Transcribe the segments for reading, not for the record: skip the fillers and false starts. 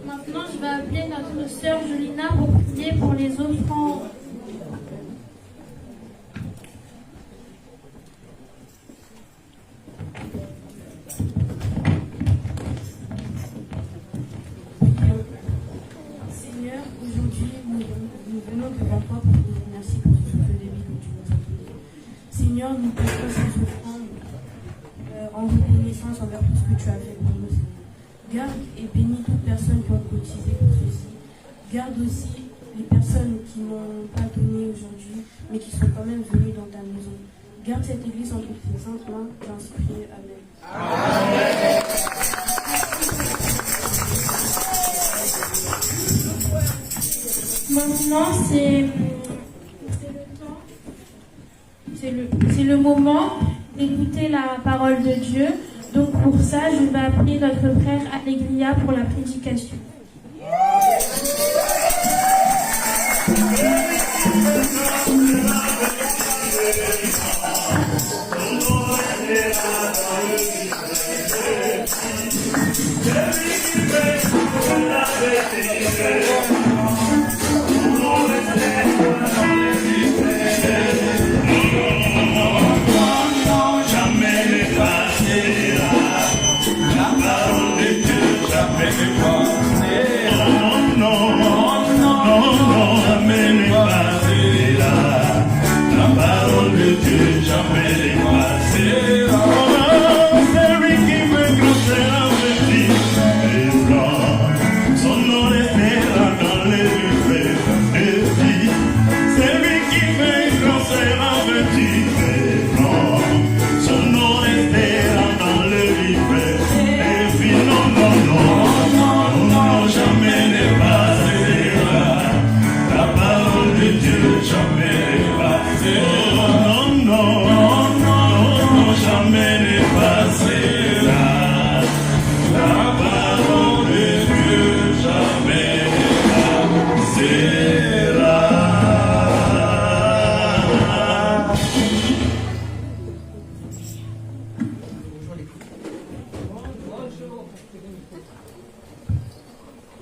Maintenant, je vais appeler notre sœur Jolina pour prier pour les offrandes. Seigneur, aujourd'hui, nous venons devant toi pour te remercier pour ce souffle de vie que tu nous as donné. Seigneur, nous posons ces offrandes en reconnaissance envers tout ce que tu as fait pour nous, Seigneur. Garde et bénis toute personne qui a cotisé pour ceci. Garde aussi les personnes qui n'ont pas donné aujourd'hui, mais qui sont quand même venues dans ta maison. Garde cette église entre tes saintes mains. J'en suis prié. Amen. Amen. Maintenant, c'est le moment d'écouter la parole de Dieu. Donc pour ça, je vais appeler notre frère Allegria pour la prédication.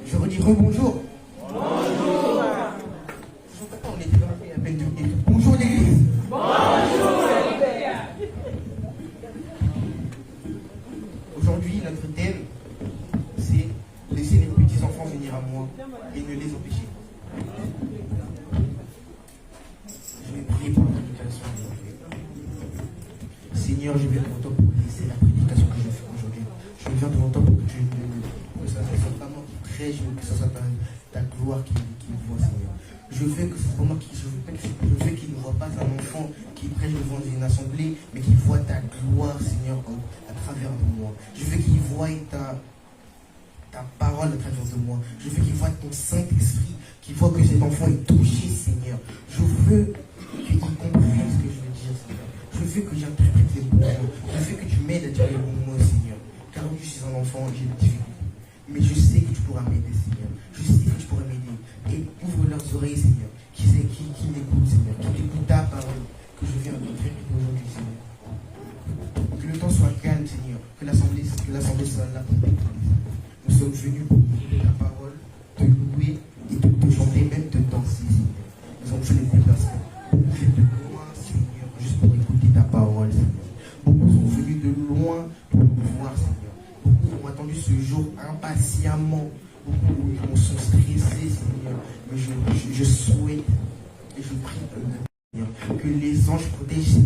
Je redis rebonjour. Bonjour. On était dans la peine de dire bonjour l'église. Bonjour. Aujourd'hui, notre thème, c'est laisser les petits enfants venir à moi et ne les empêcher. Je vais prier pour la prédication aujourd'hui. Seigneur, je viens devant toi pour laisser la prédication que je fais aujourd'hui. Je viens devant toi pour que ça soit pas moi qui prêche, mais que ce soit ta gloire qui voit, Seigneur. Je veux que ce soit moi je veux qu'il ne voit pas un enfant qui prêche devant une assemblée, mais qu'il voit ta gloire, Seigneur, à travers de moi. Je veux qu'il voie ta parole à travers de moi. Je veux qu'il voit ton Saint-Esprit, qu'il voit que cet enfant est touché, Seigneur. Je veux qu'il comprenne ce que je veux dire, Seigneur. Je veux que j'interprète les bons mots. Je veux que tu m'aides à dire les bons mots, Seigneur. Car je suis un enfant, j'ai des difficultés. Mais je sais que tu pourras m'aider, Seigneur. Je sais que tu pourras m'aider. Et ouvre leurs oreilles, Seigneur. Qui m'écoute, Seigneur. Qui écoute ta parole que je viens de répéter aujourd'hui, Seigneur. Que le temps soit calme, Seigneur. Que l'assemblée soit là pour t'écouter. Nous sommes venus pour écouter ta parole, te louer et te chanter, même te danser, Seigneur. Nous sommes venus pour l'instant. Beaucoup viennent de loin, Seigneur, juste pour écouter ta parole, Seigneur. Beaucoup sont venus de loin pour nous voir, Seigneur. Beaucoup ont attendu ce jour impatiemment. Beaucoup sont stressés, Seigneur. Mais je souhaite et je prie, Seigneur, que les anges protègent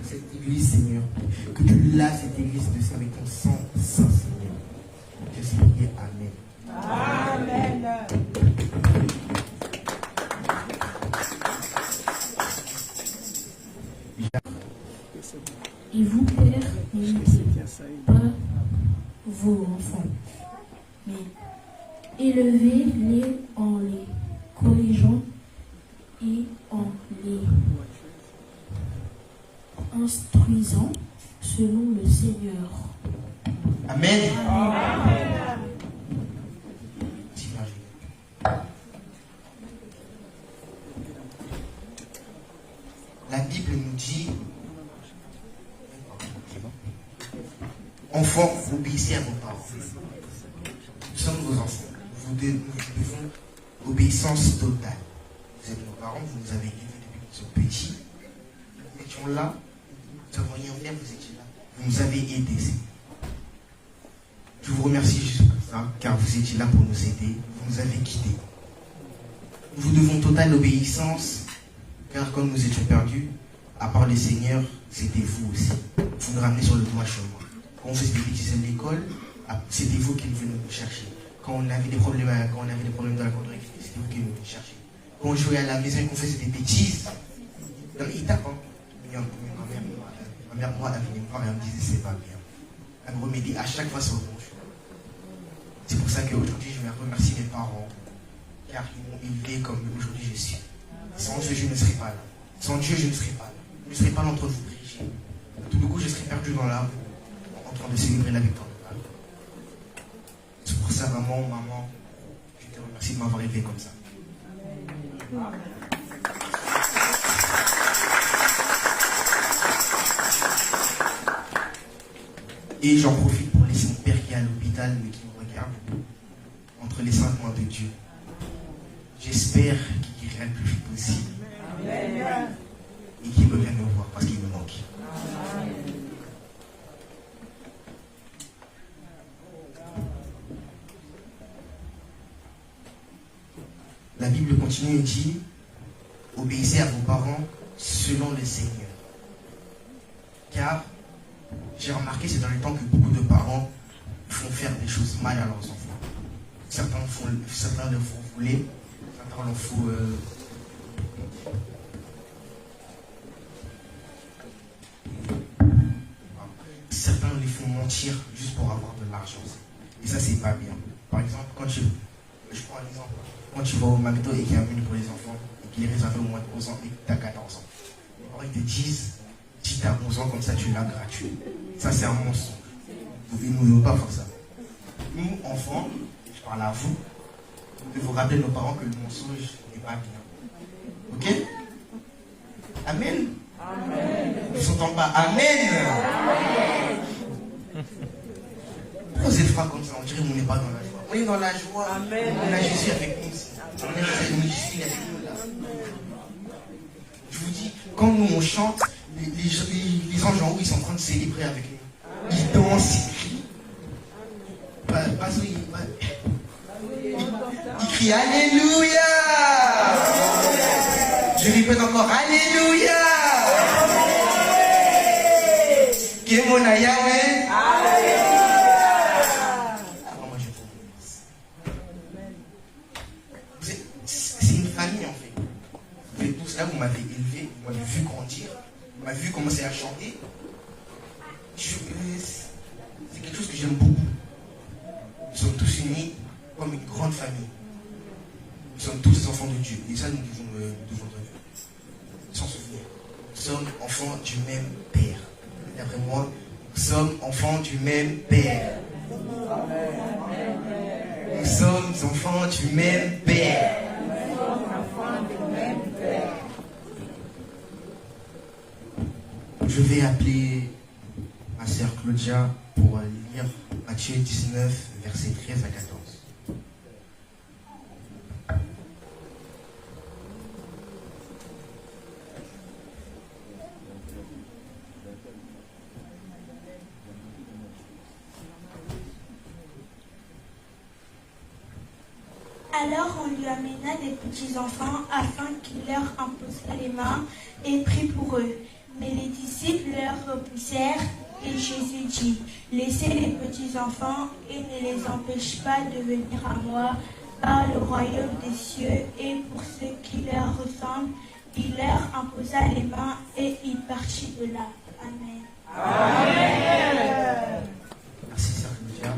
cette église, Seigneur. Que tu laves cette église de ça avec ton sang, Seigneur. Je suis prié. Amen. Amen. Et vous, pères, n'imitez pas vos enfants, mais élevez-les en les corrigeant et en les instruisant selon le Seigneur. Amen. La Bible nous dit, enfants, obéissez à vos parents. Nous sommes vos enfants. Nous devons obéissance totale. Vous êtes nos parents, vous nous avez élevés depuis que nous sommes petits. Nous étions là, nous avons rien fait, vous étiez là. Vous nous avez aidés. Je vous remercie juste pour ça, car vous étiez là pour nous aider, vous nous avez guidés. Nous vous devons totale obéissance, car quand nous étions perdus, à part le Seigneur, c'était vous aussi. Vous nous ramenez sur le droit chemin. Quand on faisait des bêtises à l'école, c'était vous qui venez nous chercher. Quand on avait des problèmes, dans la cour de récré, c'était vous qui venez nous chercher. Quand on jouait à la maison et qu'on faisait des bêtises, il tape, hein. Ma mère, moi, elle venait me voir et elle me disait c'est pas bien. Elle me remettait à chaque fois sur le bon chemin. C'est pour ça qu'aujourd'hui, je vais remercier mes parents, car ils m'ont élevé comme aujourd'hui je suis. Sans Dieu, je ne serais pas là. Sans Dieu, je ne serais pas là. Je ne serais pas là entre vous prêcher. Tout le coup, je serais perdu dans la rue, en train de célébrer la victoire de Pâques. C'est pour ça, vraiment, maman, je te remercie de m'avoir élevé comme ça. Et j'en profite pour laisser mon père qui est à l'hôpital, mais qui me regarde, entre les saintes mains de Dieu. J'espère qu'il guérira le plus vite possible. Amen. Et qu'il me vienne me voir parce qu'il me manque. Amen. La Bible continue et dit, obéissez à vos parents selon le Seigneur. Car j'ai remarqué ces derniers temps que beaucoup de parents font faire des choses mal à leurs enfants. Certains le font voler, certains leur font certains les font mentir juste pour avoir de l'argent. Et ça, c'est pas bien. Par exemple, je prends un exemple. Quand tu vas au McDo et qu'il y a un menu pour les enfants et qu'il est réservé au moins de 11 ans et que tu as 14 ans, alors ils te disent, si tu as 11 ans, comme ça tu l'as gratuit. Ça, c'est un mensonge. Vous ne devons pas faire ça. Nous, enfants, je parle à vous, nous devons rappeler nos parents que le mensonge n'est pas bien. Ok? Amen. Amen. Nous ne s'entendons pas. Amen. Amen. Pourquoi vous êtes froid comme ça? On dirait qu'on n'est pas dans la joie. On est dans la joie. Amen. On a Jésus avec nous. On a Jésus avec nous là. Je vous dis, quand nous on chante, les anges en haut, ils sont en train de célébrer avec nous. Ils dansent, ils crient. Ils crient Alléluia. Je répète encore Alléluia. Kemona Yahweh. Moi je vous c'est une famille en fait. Vous êtes tous là, vous m'avez élevé, vous m'avez vu grandir, vous m'avez vu commencer à chanter. C'est quelque chose que j'aime beaucoup. Nous sommes tous unis comme une grande famille. Nous sommes tous des enfants de Dieu. Et ça, nous devons s'en souvenir. Nous sommes enfants du même Père. D'après moi, nous sommes enfants du même Père. Nous sommes enfants du même Père. Je vais appeler ma sœur Claudia pour lire Matthieu 19, versets 13 à 14. Alors on lui amena des petits enfants afin qu'il leur imposât les mains et prit pour eux. Mais les disciples leur repoussèrent et Jésus dit, laissez les petits enfants et ne les empêchez pas de venir à moi, car le royaume des cieux est pour ceux qui leur ressemblent. Il leur imposa les mains et il partit de là. Amen. Amen. Merci, sœur Claudia.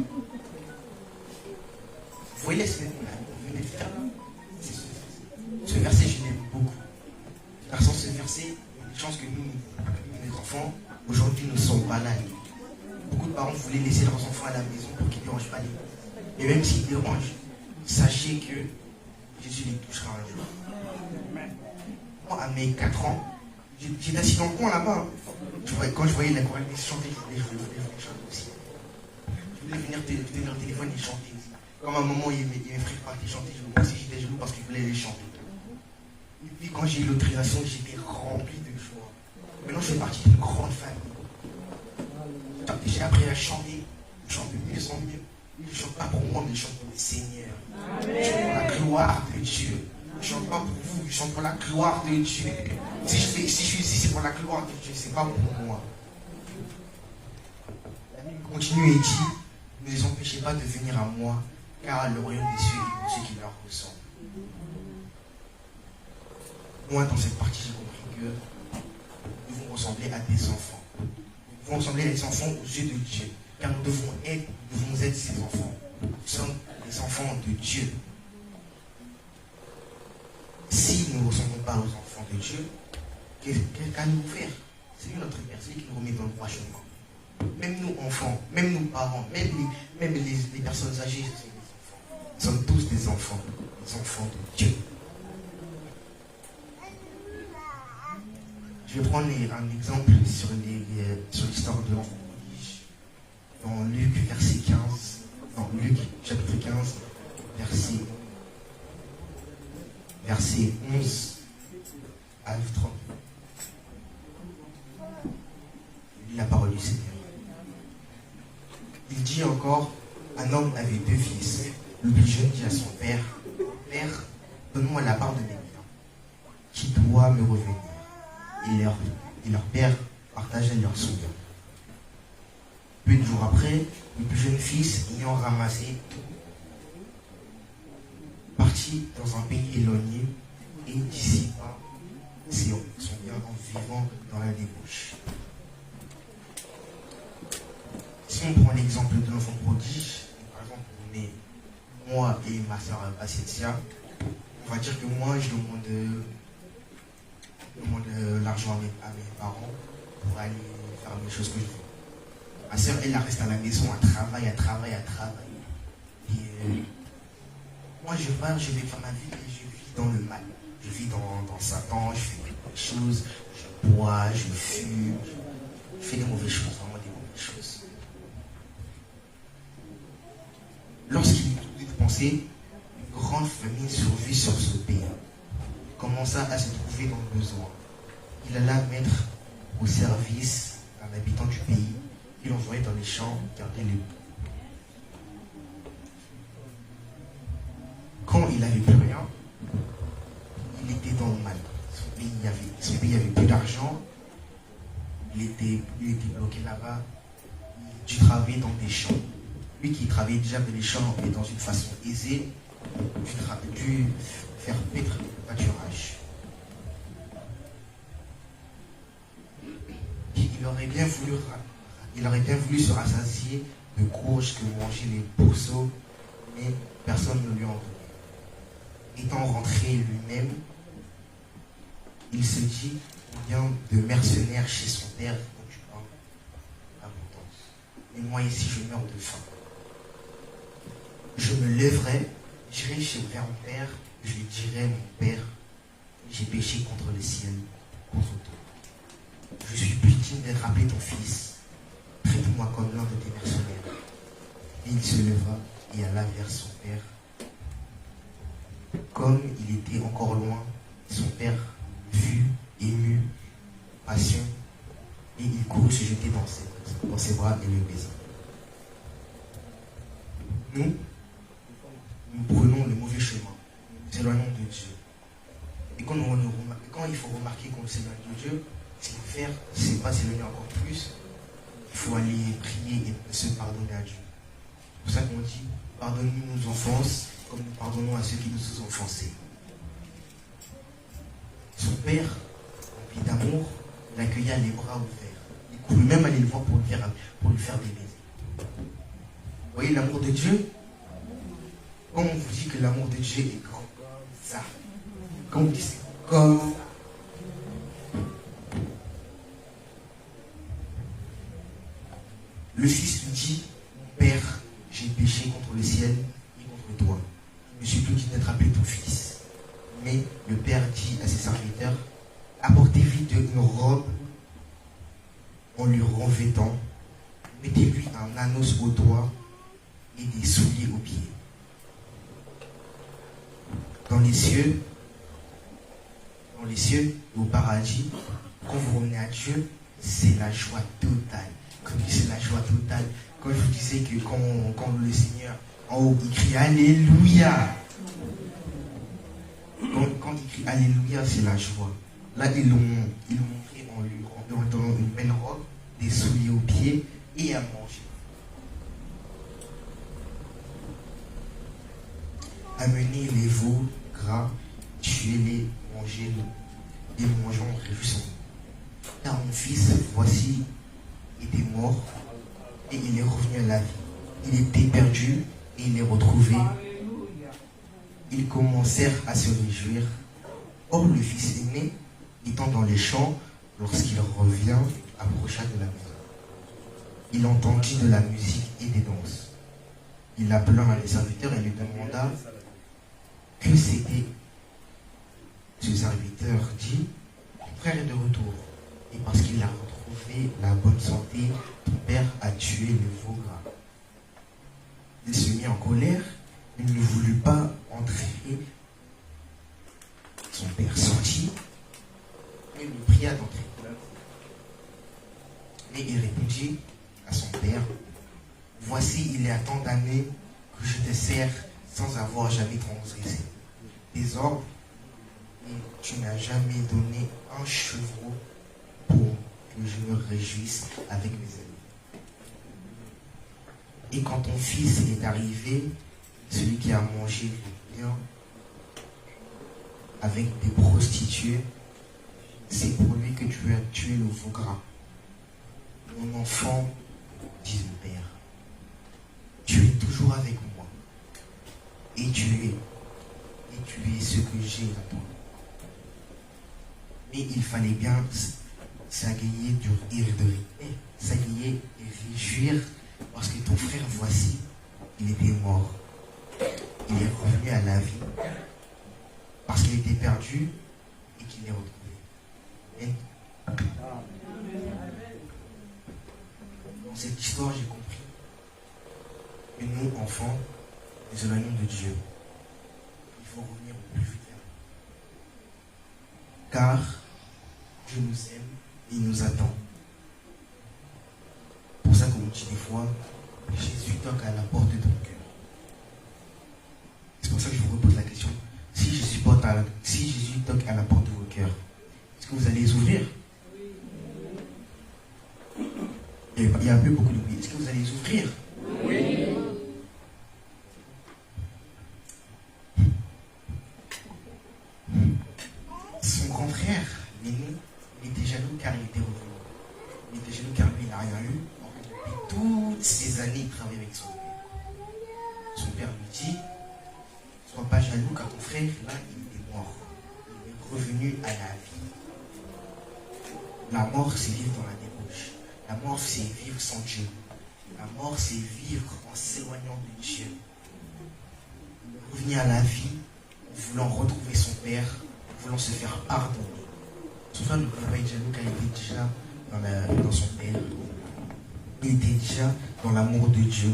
Vous voyez ce que vous venez de faire là? Ce verset, je l'aime beaucoup. Car sans ce verset, il y a des chances que nous, les enfants, aujourd'hui, ne sommes pas là. Beaucoup de parents voulaient laisser leurs enfants à la maison pour qu'ils ne dérangent pas les autres. Et même s'ils dérangent, sachez que Jésus les touchera un jour. Moi, à mes 4 ans, j'étais assis dans le coin là-bas. Quand je voyais la chorale chanter, je voulais chanter aussi. Je voulais venir au téléphone et chanter. Quand ma maman et mes frères partaient chanter, moi aussi j'étais jaloux parce qu'ils voulaient les chanter. Et puis quand j'ai eu l'autorisation, j'étais rempli de joie. Maintenant, je fais partie d'une grande famille. J'ai appris à chanter. Je chante de mieux en mieux. Je ne chante pas pour moi, mais je chante pour le Seigneur. Je chante pour la gloire de Dieu. Je ne chante pas pour vous, je chante pour la gloire de Dieu. Si je suis ici, c'est pour la gloire de Dieu, c'est pas pour moi. La Bible continue et dit, ne les empêchez pas de venir à moi, car le royaume des cieux est pour ceux qui leur ressemblent. Moi, dans cette partie, j'ai compris que nous devons ressembler à des enfants. Nous devons ressembler à des enfants aux yeux de Dieu. Car nous devons être ces enfants. Nous sommes des enfants de Dieu. Si nous ne ressemblons pas aux enfants de Dieu, qu'allons-nous faire? C'est lui notre Père, c'est lui qui nous remet dans le droit chemin. Même nous, enfants, même nous, parents, même les personnes âgées, ce sont des enfants. Nous sommes tous des enfants de Dieu. Je vais prendre un exemple sur l'histoire de l'enfant prodige. Dans Luc chapitre 15, verset 11 à 30. Je lis la parole du Seigneur. Il dit encore, un homme avait 2 fils. Le plus jeune dit à son père, Père, donne-moi la part de mes biens, qui doit me revenir. Et leur père partagea leurs sous. Peu de jours après, le plus jeune fils, ayant ramassé tout, partit dans un pays éloigné et dissipa son bien en vivant dans la débauche. Si on prend l'exemple de l'enfant prodige, par exemple, on est moi et ma soeur Assetia, on va dire que moi, je demande l'argent à mes parents pour aller faire les choses que je veux. Ma soeur, elle reste à la maison, elle travaille. Et moi, je vais faire ma vie et je vis dans le mal. Je vis dans Satan, je fais des choses, je bois, je fume, je fais des mauvaises choses, vraiment des mauvaises choses. Lorsqu'il eut pensé, une grande famine survit sur ce pays. Il commença à se trouver dans le besoin. Il alla mettre au service d'un habitant du pays. Il envoyait dans les champs garder les bœufs. Quand il n'avait plus rien, il était dans le mal. Son pays avait plus d'argent. Il était bloqué là-bas. Il dut travailler dans des champs. Lui qui travaillait déjà dans les champs et dans une façon aisée, dut faire paître le pâturage. Il aurait bien voulu se rassasier de courges que mangeaient les pourceaux, mais personne ne lui en donnait. Étant rentré lui-même, il se dit combien de mercenaires chez son père dont tu parles abondance. Et moi ici, je meurs de faim. Je me lèverai, j'irai vers mon père, je lui dirai, mon père, j'ai péché contre le ciel, contre toi. Je suis plus digne d'être appelé ton fils. Traite-moi comme l'un de tes mercenaires. Et il se leva et alla vers son père. Comme il était encore loin, son père fut ému, passion, et il courut se jeter dans ses bras et le baisa. Nous prenons le mauvais chemin, nous éloignons de Dieu. Et quand il faut remarquer qu'on s'éloigne de Dieu, ce qu'il faut faire, c'est pas s'éloigner encore plus, il faut aller prier et se pardonner à Dieu. C'est pour ça qu'on dit, pardonne-nous nos offenses, comme nous pardonnons à ceux qui nous ont offensés. Son père, rempli d'amour, l'accueilla les bras ouverts. Il courut même aller le voir pour lui faire des baisers. Vous voyez l'amour de Dieu? Quand on vous dit que l'amour de Dieu est grand, ça. Quand on vous dit c'est comme ça. Le fils lui dit, Père, j'ai péché contre le ciel et contre toi. Je me suis plus dit d'attraper ton fils. Mais le père dit à ses serviteurs, apportez vite une robe en lui revêtant, mettez-lui un anneau au doigt et des souliers aux pieds. Dans les cieux et au paradis, quand vous revenez à Dieu, c'est la joie totale. C'est la joie totale. Quand je vous disais que quand le Seigneur en haut, il crie Alléluia. Quand il crie Alléluia, c'est la joie. Là, ils l'ont montré en lui rendant une belle robe, des souliers aux pieds et à manger. Amenez les veaux gras, tuez-les, mangez-les, et mangeons, réjouissons. Car mon fils, voici, était mort et il est revenu à la vie. Il était perdu et il est retrouvé. Ils commencèrent à se réjouir. Or, le fils aîné, étant dans les champs, lorsqu'il revient, approcha de la maison. Il entendit de la musique et des danses. Il appela les serviteurs et lui demanda que c'était. Ce serviteur dit, ton frère est de retour. Et parce qu'il a retrouvé la bonne santé, ton père a tué le veau gras. Il se mit en colère, il ne voulut pas entrer. Son père sortit et lui pria d'entrer. Mais il répondit à son père, voici, il y a tant d'années que je te sers sans avoir jamais transgressé tes ordres, et tu n'as jamais donné un chevreau pour que je me réjouisse avec mes amis. Et quand ton fils est arrivé, celui qui a mangé le bien avec des prostituées, c'est pour lui que tu as tué le veau gras. Mon enfant, dit le père, tu es toujours avec moi et tu es ce que j'ai à toi. Mais il fallait bien s'agayer et réjouir parce que ton frère, voici, il était mort. Il est revenu à la vie parce qu'il était perdu et qu'il est retrouvé. Et dans cette histoire, j'ai compris que nous, enfants, nous éloignons de Dieu. Il faut revenir au plus vite. Car Dieu nous aime et il nous attend. Pour ça qu'on dit des fois, Jésus toque à la porte de ton cœur. C'est pour ça que je vous repose la question. Si Jésus toque à la porte de vos cœurs, est-ce que vous allez les ouvrir? Il y a un peu beaucoup de bruit. Est-ce que vous allez les ouvrir? Oui. Son grand frère, l'aîné, il était jaloux car il était revenu. Il était jaloux car lui, il n'a rien eu. Depuis toutes ces années, il travaillait avec son père. Son père lui dit, sois pas jaloux car ton frère, là, il est mort. Il est revenu à la vie. La mort, c'est vivre dans la débauche. La mort, c'est vivre sans Dieu. La mort, c'est vivre en s'éloignant de Dieu. Revenir à la vie, voulant retrouver son père, voulant se faire pardonner. Son frère ne pouvait pas être jaloux car il était déjà dans son père. Il était déjà dans l'amour de Dieu.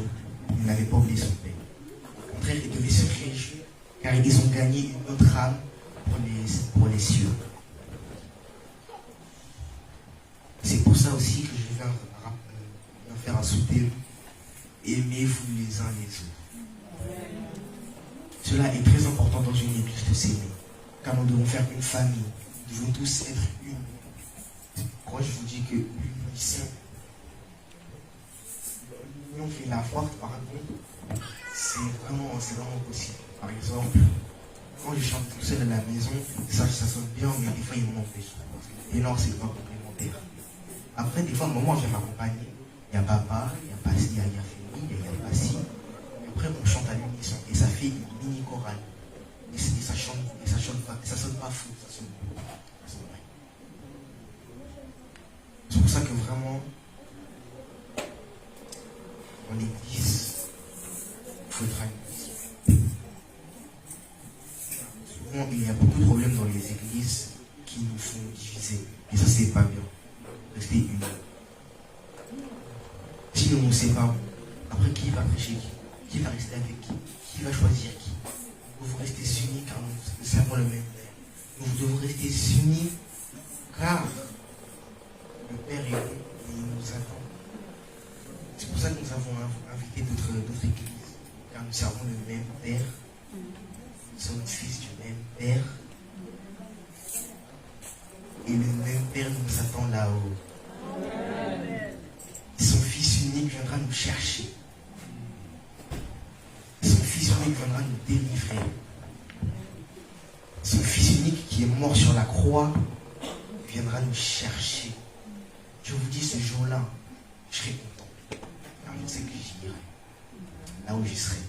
Il n'avait pas oublié son père. Au contraire, il devait se réjouir car ils ont gagné une autre âme pour les cieux. C'est pour ça aussi que je viens faire un sous-thème. Aimez-vous les uns les autres. Cela est très important dans une église de s'aimer. Car nous devons faire une famille. Nous devons tous être unis. Quand je vous dis que l'union fait la force, par contre, c'est vraiment possible. Par exemple, quand je chante tout seul à la maison, ça sonne bien, mais des fois il me manque des choses. Et non, c'est pas complémentaire. Après, des fois, au moment où je vais m'accompagner, il y a papa, il y a Passi, il y a Femi, il y a Passi. Et après, on chante à l'unisson. Et ça fait une mini chorale. Et ça sonne pas fou, ça sonne vrai. C'est pour ça que vraiment, dans l'église, il faudra une église. Souvent, il y a beaucoup de problèmes dans les églises qui nous font diviser. Et ça, c'est pas bien. Rester unis. Si nous nous séparons, après qui va prêcher qui? Qui va rester avec qui? Qui va choisir qui? Nous devons rester unis car nous servons le même Père. Nous devons rester unis car le Père est bon et il nous attend. C'est pour ça que nous avons invité d'autres églises. Car nous servons le même Père. Nous sommes fils du même Père. Et le même Père nous attend là-haut. Son Fils unique viendra nous chercher. Son Fils unique viendra nous délivrer. Son Fils unique qui est mort sur la croix viendra nous chercher. Je vous dis, ce jour-là, je serai content. Car je sais que j'irai. Là où je serai.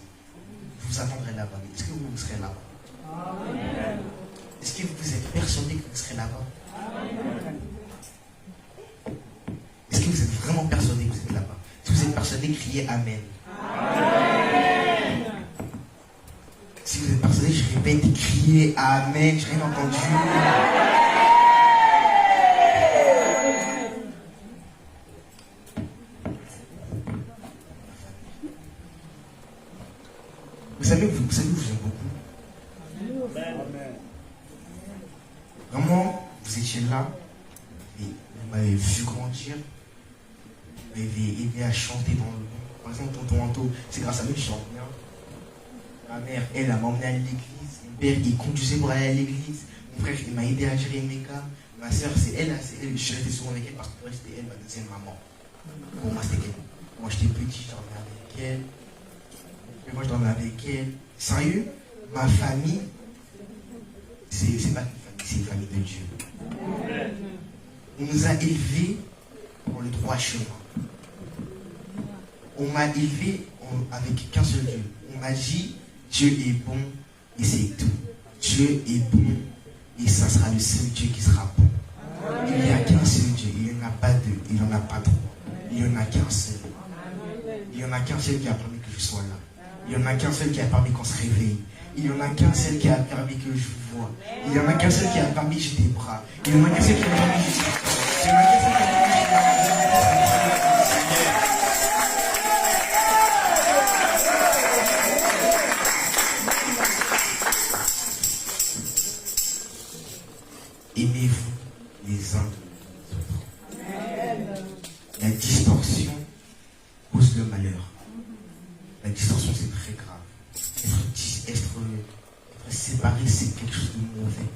Je vous attendrai là-bas. Est-ce que vous serez là-bas? Est-ce que vous êtes persuadé que vous serez là-bas? Est-ce que vous êtes vraiment persuadé que vous êtes là-bas? Si vous êtes persuadé, criez Amen. Si vous êtes persuadé, je répète, criez Amen. Je n'ai rien entendu. Vous savez, je vous aime beaucoup. Vraiment, vous étiez là. Et vous m'avez vu grandir. Vous m'avez aidé à chanter dans le bon. Par exemple, tonton Anto, c'est grâce à lui que je chante bien. Ma mère, elle m'a emmené à l'église. Mon père, il conduisait pour aller à l'église. Mon frère, il m'a aidé à gérer mes cas. Ma soeur, c'est elle. Je suis resté souvent avec elle parce que pour elle, c'était elle, ma deuxième maman. Pour moi, c'était elle. Moi, j'étais petit, je dormais avec elle. Et moi, je dormais avec elle. Sérieux, ma famille, c'est pas une famille, c'est une famille de Dieu. On nous a élevés dans le droit chemin. On m'a élevé avec qu'un seul Dieu. On m'a dit, Dieu est bon et c'est tout. Dieu est bon et ça sera le seul Dieu qui sera bon. Il n'y a qu'un seul Dieu, il n'y en a pas deux, il n'y en a pas trois. Il n'y en a qu'un seul. Il n'y en a qu'un seul qui a permis que je sois là. Il n'y en a qu'un seul qui a permis qu'on se réveille. Il n'y en a qu'un seul qui a permis que je vous vois. Il n'y en a qu'un seul qui a permis que j'ai des bras. Il n'y en a qu'un seul qui a permis que j'ai des Aimez-vous les uns les autres. La distorsion cause le malheur. La distorsion, c'est très grave. Être séparés, c'est quelque chose de mauvais.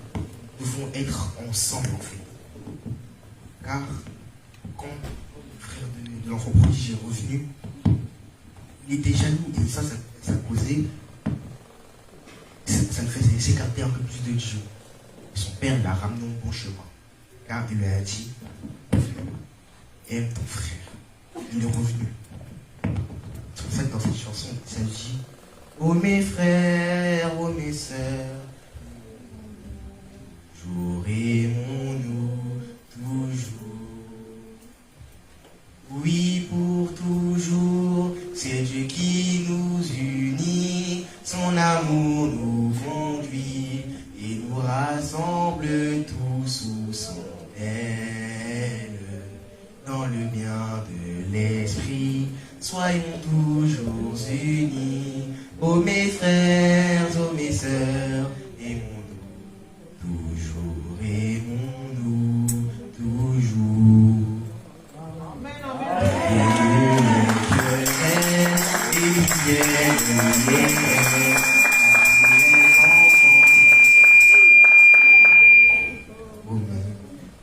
Nous devons être ensemble, en fait. Car, quand le frère de l'enfant prodige est revenu, il était jaloux, et ça causait, ça le faisait s'écarter un peu plus de Dieu. Et son père l'a ramené au bon chemin. Car il lui a dit, aime ton frère. Il est revenu. C'est pour ça que dans cette chanson, ça dit, ô mes frères, ô mes sœurs, toujours aimons-nous toujours. Oui, pour toujours, c'est Dieu qui nous unit, son amour nous conduit et nous rassemble tous sous son aile. Dans le bien de l'esprit, soyons toujours unis. Ô mes frères, ô mes sœurs, aimons-nous toujours, aimons-nous toujours.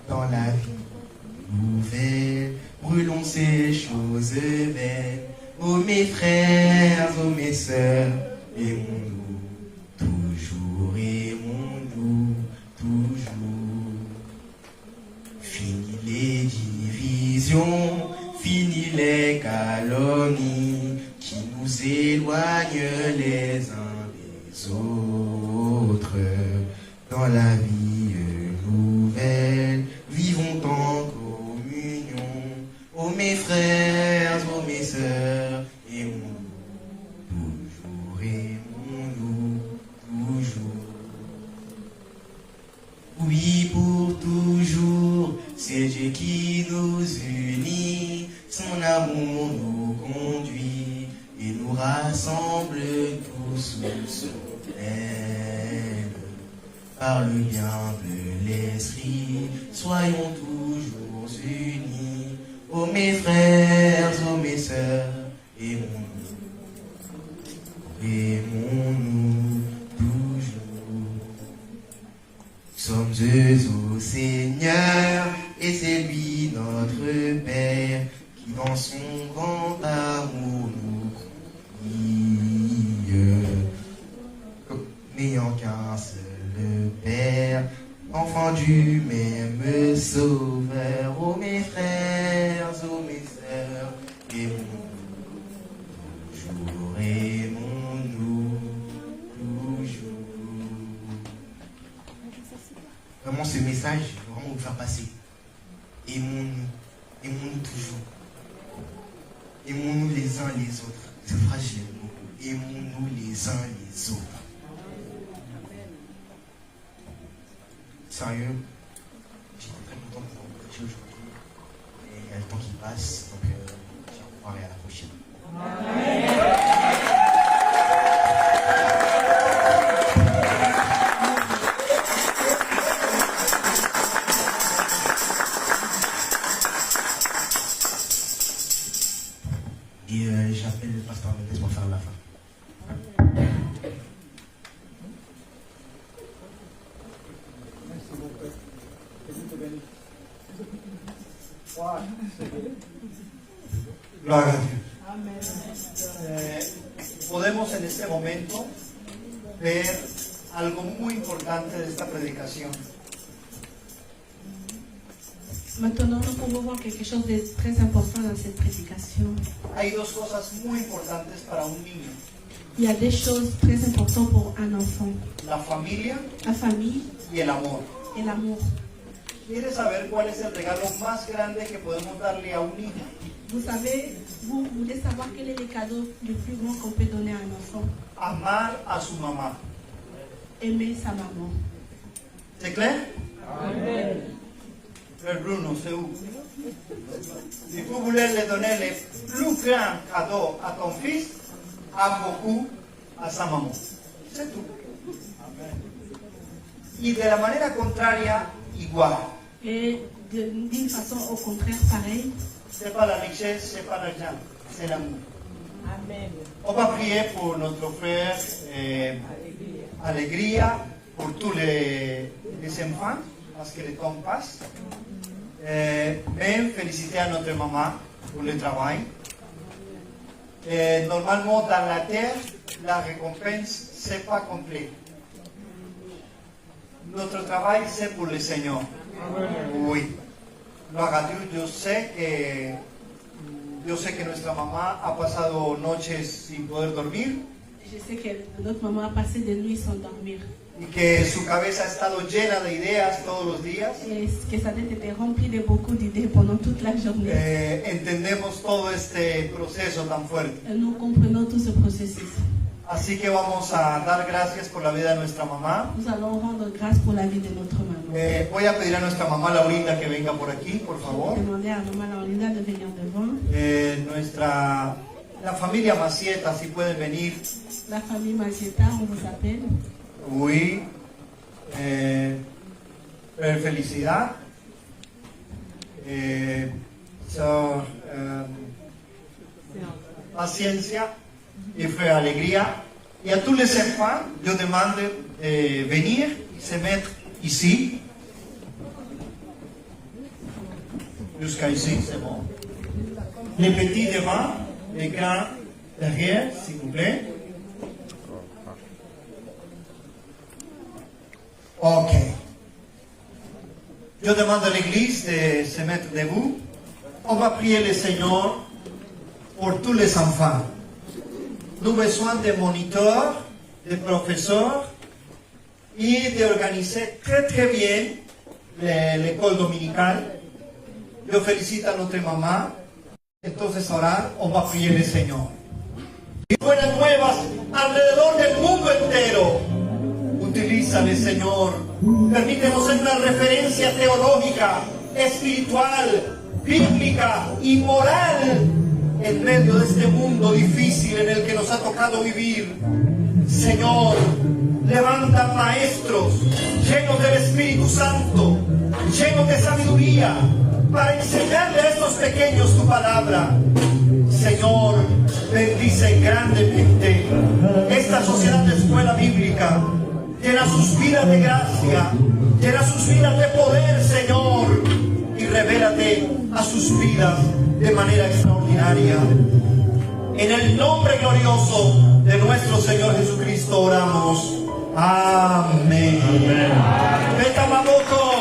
Dans la vie nouvelle, brûlons ces choses vaines. Ô mes frères, ô mes sœurs, aimons-nous toujours, aimons-nous toujours. Fini les divisions, fini les calomnies qui nous éloignent les uns des autres. Dans la vie nouvelle, vivons en communion. Ô mes frères, ô mes sœurs, aimons-nous, toujours. Oui, pour toujours, c'est Dieu qui nous unit, son amour nous conduit et nous rassemble tous sous son aile. Par le bien de l'esprit, soyons toujours unis. Oh mes frères, oh mes sœurs, aimons-nous, aimons-nous toujours. Nous sommes au Seigneur, et c'est lui notre Père, qui dans son grand amour nous conduit. N'ayant qu'un seul Père, enfant du même Sauveur, ô mes frères, ô mes sœurs, aimons-nous toujours. Vraiment ce message, vraiment vous faire passer. Aimons-nous toujours. Aimons-nous les uns les autres. Cette phrase, je l'aime beaucoup. Aimons-nous les uns les autres. Sérieux, j'étais très content de vous rencontrer aujourd'hui. Et il y a le temps qui passe, donc au revoir et à la prochaine. Et j'appelle le pasteur Mendes pour faire la fin. Gloria a Dios. Podemos en este momento ver algo muy importante de esta predicación. Maintenant, nous pouvons voir quelque chose de très important dans cette prédication. Hay dos cosas muy importantes para un niño: Il y a des choses très importantes pour un enfant. la familia La famille y el amor. et l'amour. ¿Quieres saber cuál es el regalo más grande que podemos darle a un niño? Vous savez, vous voulez savoir quel est le cadeau le plus grand qu'on peut donner à un enfant? Amar a su mamá. Aimer sa maman. ¿C'est clair? Frère Bruno, c'est où? Si vous voulez le donner le plus grand cadeau à ton fils, a beaucoup a sa maman. C'est tout. Y de la manera contraria, igual. Et d'une façon au contraire pareil. C'est pas la richesse, c'est pas l'argent, c'est l'amour. On va prier pour notre frère Alegría, pour tous les enfants, parce que le temps passe. Même féliciter à notre maman pour le travail. Normalement, dans la terre, la récompense, c'est pas complet. Notre travail, c'est pour le Seigneur. Oui. Gloria a Dios. Yo sé que nuestra mamá ha pasado noches sin poder dormir Je sais que notre maman a passé des nuits sans dormir. y que su cabeza ha estado llena de ideas todos los días. Et que sa tête était remplie de beaucoup d'idées pendant toute la journée. Entendemos todo este proceso tan fuerte. Et nous comprenons tout ce processus. Así que vamos a dar gracias por la vida de nuestra mamá. Nous allons rendre grâce pour la vie de notre maman. Voy a pedir a nuestra mamá Laurinda que venga por aquí, por favor. Demander à maman Laurinda de venir devant. La familia Macieta, si pueden venir. La famille Macieta, on vous appelle. Oui. Felicidad. Paciencia y frère Alegría. Y a tous les enfants, yo demande venir y se mettre ici. Jusqu'à ici, c'est bon. Les petits devant, les grands derrière, s'il vous plaît. Ok. Je demande à l'église de se mettre debout. On va prier le Seigneur pour tous les enfants. Nous avons besoin de moniteurs, de professeurs et d'organiser très très bien l'école dominicale. Je félicite à notre maman. Entonces ahora on va prier le Seigneur. y buenas nuevas alrededor del mundo entero. Utilízale, Señor. Permítenos ser una referencia teológica, espiritual, bíblica y moral en medio de este mundo difícil en el que nos ha tocado vivir. Señor, levanta maestros llenos del Espíritu Santo, llenos de sabiduría, para enseñarle a estos pequeños tu palabra. Señor, bendice grandemente esta sociedad de escuela bíblica. Llena sus vidas de gracia, llena sus vidas de poder, Señor, y revélate a sus vidas de manera extraordinaria. En el nombre glorioso de nuestro Señor Jesucristo oramos. Amén. Beta Maboko.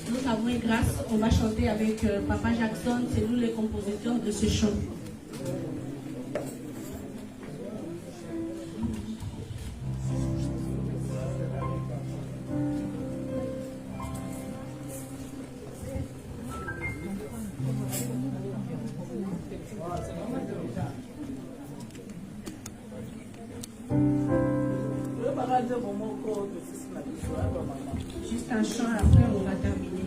Nous avons une grâce, on va chanter avec Papa Jackson, c'est nous les compositeurs de ce chant. Juste un chant, après on va terminer.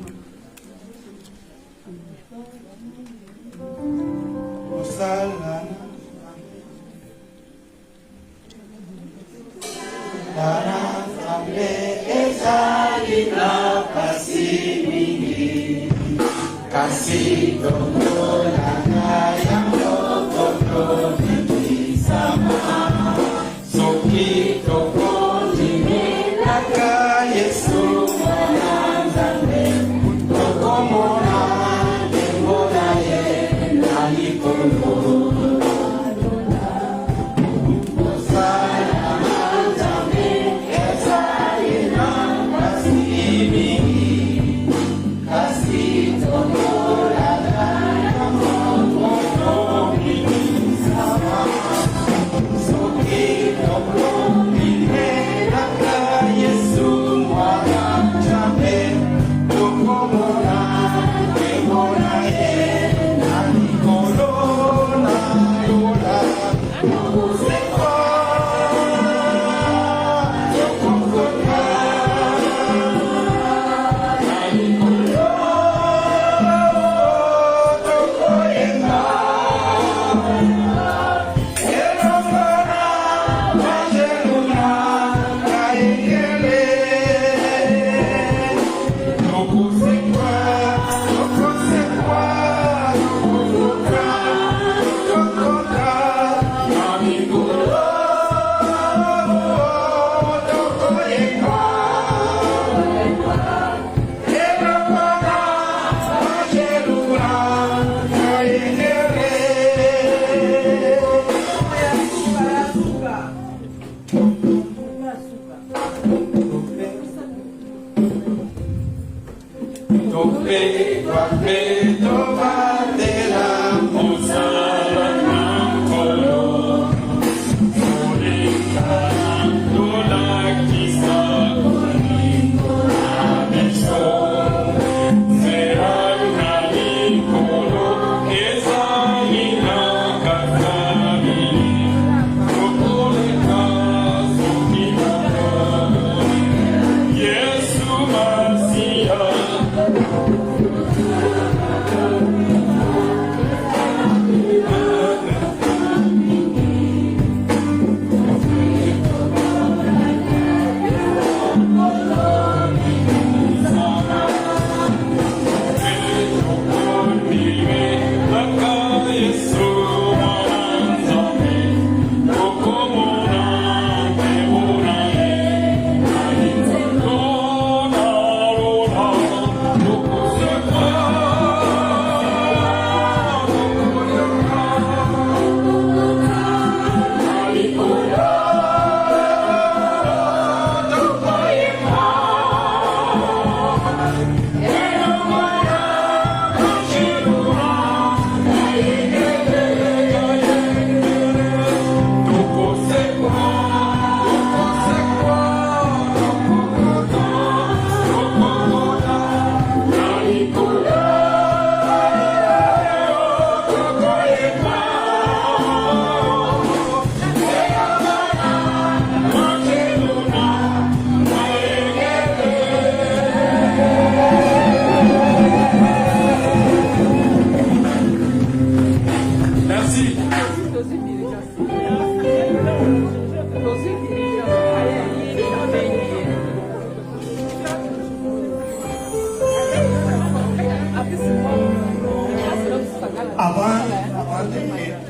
So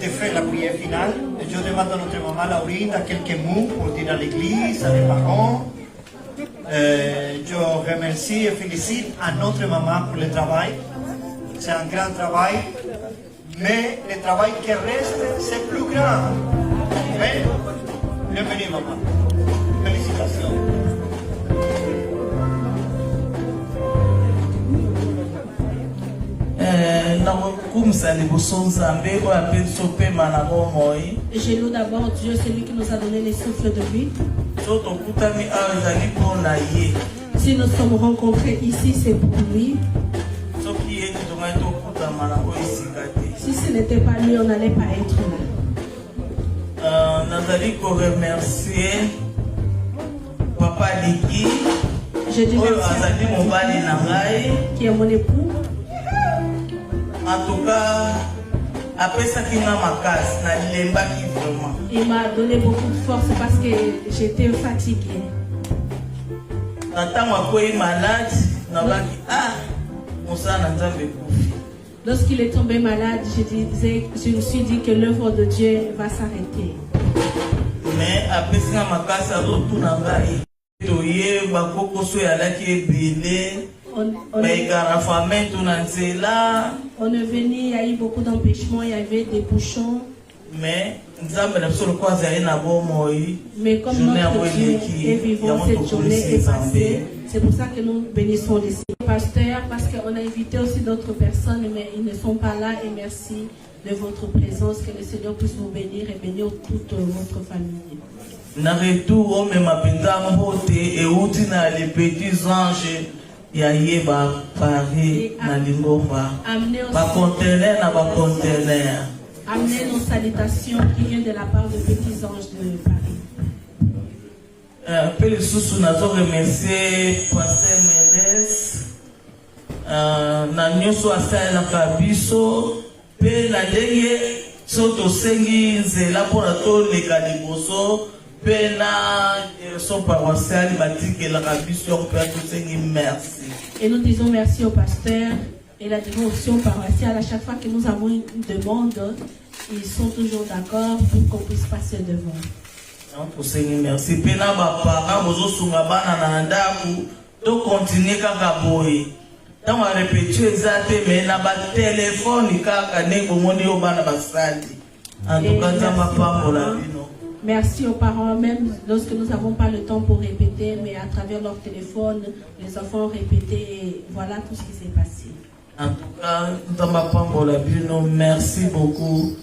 de faire la prière finale, je demande à notre maman Laurita quelques mots pour dire à l'église, à les parents. Je remercie et félicite à notre maman pour le travail. C'est un grand travail, mais le travail qui reste, c'est plus grand. Mais, bienvenue maman. Félicitations. Je loue d'abord Dieu, celui qui nous a donné les souffles de vie. Si nous sommes rencontrés ici, c'est pour lui. Si ce n'était pas lui, on n'allait pas être là. Remercier Papa Liki, je dis merci qui est mon époux. En tout cas, après ça qui m'a marqué, vraiment. Il m'a donné beaucoup de force parce que j'étais fatiguée. Lorsqu'il est tombé malade, je me suis dit que l'œuvre de Dieu va s'arrêter. Mais après ça, on est venu, il y a eu beaucoup d'empêchements, il y avait des bouchons. Mais comme notre Dieu est vivant, cette journée est passée. C'est pour ça que nous bénissons les pasteurs, parce qu'on a invité aussi d'autres personnes, mais ils ne sont pas là. Et merci de votre présence, que le Seigneur puisse vous bénir et bénir toute votre famille. Na retour, on m'appelle Mbote et outina les petits anges. Yaye ba Paris na lingomba. Ba conteneur na ba conteneur. Amenez nos salutations qui viennent de la part des petits anges de Paris. Pele susu nazo remercier Pasteur Mendes. Na nyoso asala kabiso pe na ndenge soto sengi nzela pona to leka liboso pe na son paroissial batike la kabiso pe to sengi merci. Et nous disons merci au pasteur et la dévotion paroissiale. À chaque fois que nous avons une demande, ils sont toujours d'accord pour qu'on puisse passer devant. Pour Seigneur, merci. Pena ba parents bozo sunga bana na ndaku to continuer kaka boye. Tant on répéter exactement mais na ba téléphone kaka nengo moni o bana basali. En tout cas ça m'a pas pour la vie non. Merci aux parents, même lorsque nous n'avons pas le temps pour répéter, mais à travers leur téléphone, les enfants ont répété et voilà tout ce qui s'est passé. En tout cas, merci beaucoup.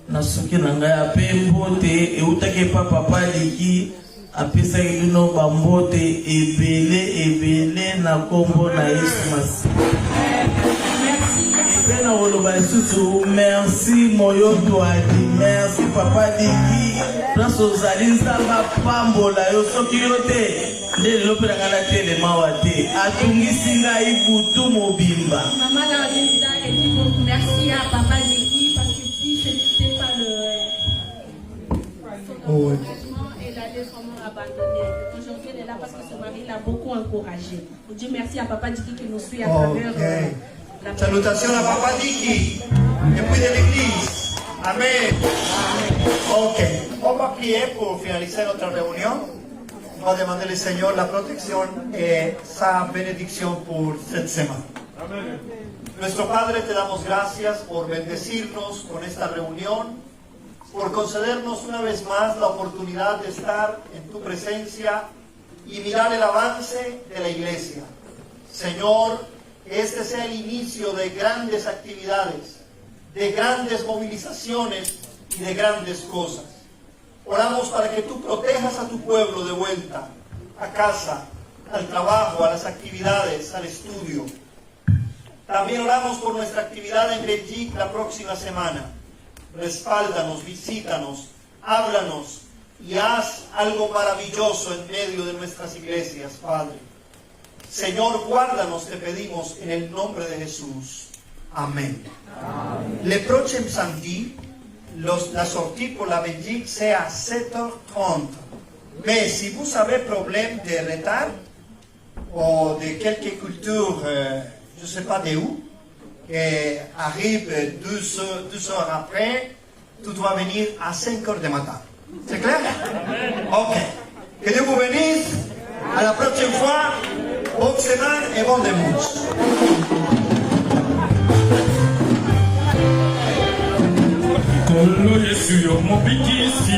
Nasuki nangaya pembote et utake papa liki apesa ilino bambote ebele na kombo na Yesu Masi. Ebena woloba isutu merci moyoto adi merci papa liki place ozali nzamba pambola yo soki yote ndele lopela ngala tele mawate atungisi ngai butu mobimba. Maman Linda dit beaucoup merci à papa liki parce que si ce n'était pas son engagement, elle allait vraiment abandonner. Aujourd'hui, elle est là parce que son mari l'a beaucoup encouragé. On dit merci à papa Diki qui nous suit à travers la Salutations à papa Diki, depuis de l'église. Amen. Ok, on va prier pour finaliser notre réunion. On va demander au Seigneur la protection et sa bénédiction pour cette semaine. Amen. Nuestro Padre, te damos gracias por bendecirnos con esta reunión, por concedernos una vez más la oportunidad de estar en tu presencia y mirar el avance de la iglesia. Señor, que este sea el inicio de grandes actividades, de grandes movilizaciones y de grandes cosas. Oramos para que tú protejas a tu pueblo de vuelta, a casa, al trabajo, a las actividades, al estudio. También oramos por nuestra actividad en Belgique la próxima semana. Respáldanos, visítanos, háblanos y haz algo maravilloso en medio de nuestras iglesias, Padre. Señor, guárdanos, te pedimos en el nombre de Jesús. Amen. Le prochain samedi, la sortie pour la Belgique, c'est à 7h30. Mais si vous avez problème de retard ou de quelque culture, je ne sais pas de où, qui arrive 2 heures après, tu dois venir à 5h du matin. C'est clair? Ok. Que Dieu vous bénisse. À la prochaine fois. Bonne semaine et bon dimanche. Kolo Yesu yo mobikisi,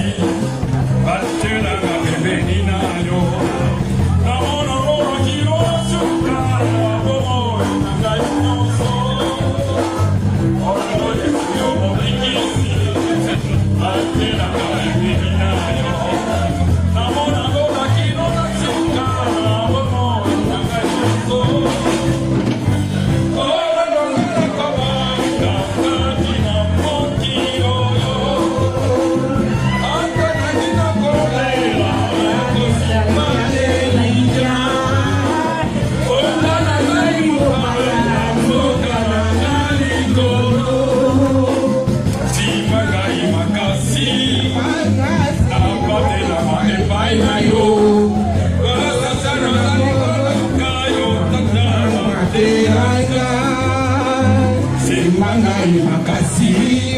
batela na bebeni na yo. Na ona ora kilo suka, bomo na ngai noso. Kolo Yesu yo mobikisi, batela na bebeni na yo. Na ona ora kilo suka, bomo na ngai noso.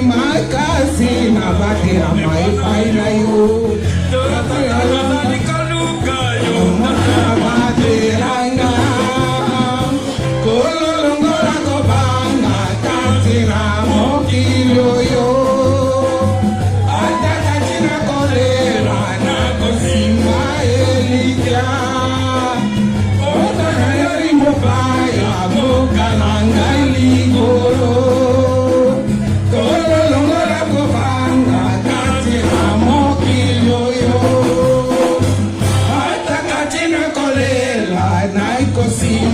Makasi na batera mai pai na yo bateranga kololongola kobanga tatira mokilo yo atakatina kolera na kosimba elija otana yori mobaya mokalanga ligoro see